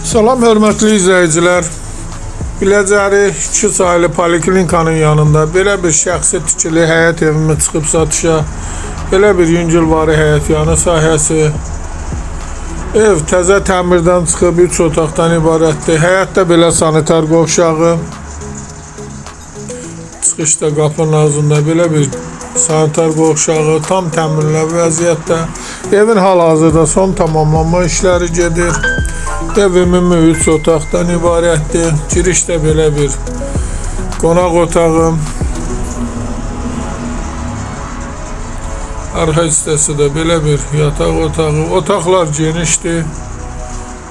Salam hörmətli izləyicilər. Biləcəri 2 saylı poliklinikanın yanında belə bir şəxsi tikili həyət evimi çıxıb satışa. Belə bir yüngülvari həyət yanı sahəsi. Ev təzə təmirdən çıxıb 3 otaqdan ibarətdir. Həyətdə belə sanitar qovşağı. Çıxışda qapının ağzında belə bir sanitar qovşağı tam təmirlə vəziyyətdə. Evin hal-hazırda son tamamlanma işləri gedir. Ev ümumi 3 otaqdan ibarətdir. Girişdə belə bir qonaq otağı. Arxa hissəsi də belə bir yataq otağı. Otaqlar genişdir.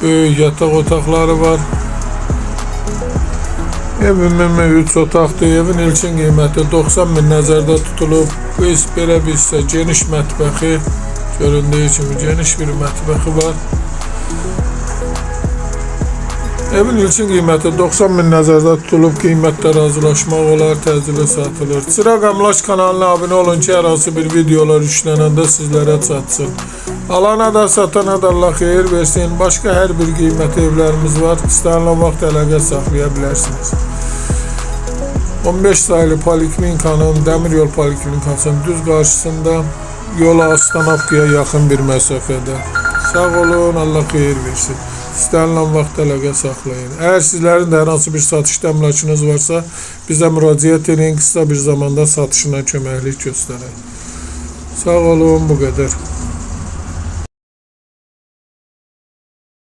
Böyük yataq otaqları var. Ev ümumi 3 otaqdır. Evin ilkin qiyməti 90 min nəzərdə tutulub. Bu belə bir hissə geniş mətbəxi. Göründüyü kimi geniş bir mətbəxi var. Evin ilkin qiyməti 90 min nəzərdə tutulub, qiymətdə razılaşmaq olar, təcili satılır. Çıraq Əmlak kanalına abunə olun ki, hər hansı bir videolar yüklənəndə sizlərə çatsın. Alana da satana da Allah xeyir versin. Başqa hər bir qiymətli evlərimiz var. İstənilən vaxt əlaqə saxlaya bilərsiniz. 15 saylı poliklinikanın, Dəmiryol Poliklinikasının düz qarşısında yola Astanavkaya yaxın bir məsafədə. Sağ olun, Allah xeyir versin. İstənilən vaxt əlaqə saxlayın. Əgər sizlərin də hər hansı bir satışda əmlakınız varsa, bizə müraciət edin, qısa bir zamanda satışına köməklik göstərək. Sağ olun, bu qədər.